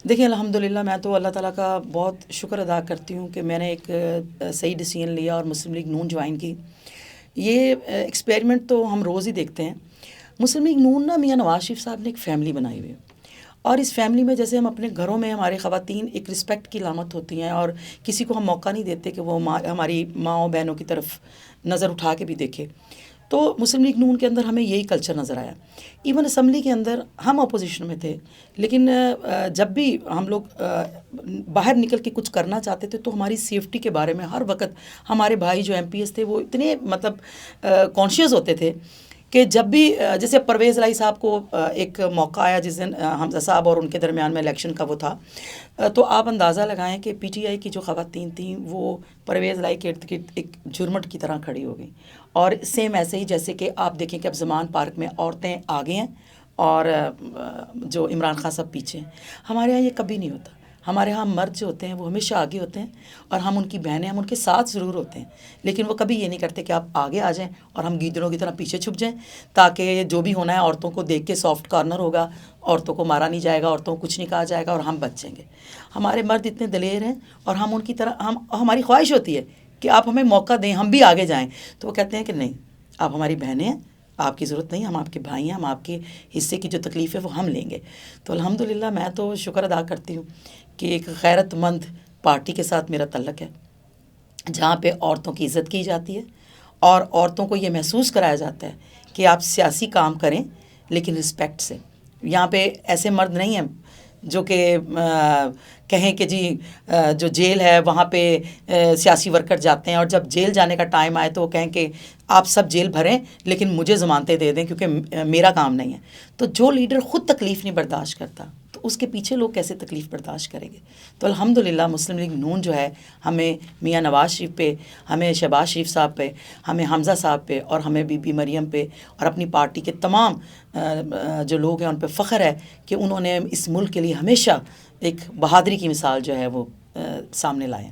دیکھیں الحمدللہ میں تو اللہ تعالیٰ کا بہت شکر ادا کرتی ہوں کہ میں نے ایک صحیح ڈیسیژن لیا اور مسلم لیگ نون جوائن کی. یہ ایکسپیریمنٹ تو ہم روز ہی دیکھتے ہیں. مسلم لیگ نون نا میاں نواز شریف صاحب نے ایک فیملی بنائی ہوئی ہے، اور اس فیملی میں جیسے ہم اپنے گھروں میں ہمارے خواتین ایک رسپیکٹ کی علامت ہوتی ہیں، اور کسی کو ہم موقع نہیں دیتے کہ وہ ہماری ماؤں بہنوں کی طرف نظر اٹھا کے بھی دیکھے. تو مسلم لیگ نون کے اندر ہمیں یہی کلچر نظر آیا. ایون اسمبلی کے اندر ہم اپوزیشن میں تھے، لیکن جب بھی ہم لوگ باہر نکل کے کچھ کرنا چاہتے تھے تو ہماری سیفٹی کے بارے میں ہر وقت ہمارے بھائی جو ایم پی ایس تھے وہ اتنے کانشیس ہوتے تھے کہ جب بھی جیسے پرویز الہی صاحب کو ایک موقع آیا جس دن حمزہ صاحب اور ان کے درمیان میں الیکشن کا وہ تھا، تو آپ اندازہ لگائیں کہ پی ٹی آئی کی جو خواتین تھیں وہ پرویز الہی کے ارد گرد ایک جھرمٹ کی طرح کھڑی ہو گئیں. اور سیم ایسے ہی جیسے کہ آپ دیکھیں کہ اب زمان پارک میں عورتیں آگے ہیں اور جو عمران خان صاحب پیچھے ہیں. ہمارے ہاں یہ کبھی نہیں ہوتا. ہمارے ہاں مرد جو ہوتے ہیں وہ ہمیشہ آگے ہوتے ہیں، اور ہم ان کی بہنیں ہم ان کے ساتھ ضرور ہوتے ہیں، لیکن وہ کبھی یہ نہیں کرتے کہ آپ آگے آ جائیں اور ہم گیدڑوں کی طرح پیچھے چھپ جائیں تاکہ جو بھی ہونا ہے عورتوں کو دیکھ کے سافٹ کارنر ہوگا، عورتوں کو مارا نہیں جائے گا، عورتوں کو کچھ نہیں کہا جائے گا اور ہم بچ جائیں گے. ہمارے مرد اتنے دلیر ہیں اور ہم ان کی طرح ہماری خواہش ہوتی ہے کہ آپ ہمیں موقع دیں، ہم بھی آگے جائیں. تو وہ کہتے ہیں کہ نہیں، آپ ہماری بہنیں ہیں، آپ کی ضرورت نہیں، ہم آپ کے بھائی ہیں، ہم آپ کے حصے کی جو تکلیف ہے وہ ہم لیں گے. تو الحمدللہ میں تو شکر ادا کرتی ہوں کہ ایک غیرت مند پارٹی کے ساتھ میرا تعلق ہے جہاں پہ عورتوں کی عزت کی جاتی ہے اور عورتوں کو یہ محسوس کرایا جاتا ہے کہ آپ سیاسی کام کریں لیکن رسپیکٹ سے. یہاں پہ ایسے مرد نہیں ہیں جو کہ کہیں کہ جی جو جیل ہے وہاں پہ سیاسی ورکر جاتے ہیں اور جب جیل جانے کا ٹائم آئے تو وہ کہیں کہ آپ سب جیل بھریں لیکن مجھے ضمانتیں دے دیں کیونکہ میرا کام نہیں ہے. تو جو لیڈر خود تکلیف نہیں برداشت کرتا تو اس کے پیچھے لوگ کیسے تکلیف برداشت کریں گے. تو الحمدللہ مسلم لیگ نون جو ہے ہمیں میاں نواز شریف پہ، ہمیں شہباز شریف صاحب پہ، ہمیں حمزہ صاحب پہ اور ہمیں بی بی مریم پہ اور اپنی پارٹی کے تمام جو لوگ ہیں ان پہ فخر ہے کہ انہوں نے اس ملک کے لیے ہمیشہ ایک بہادری کی مثال جو ہے وہ سامنے لائے.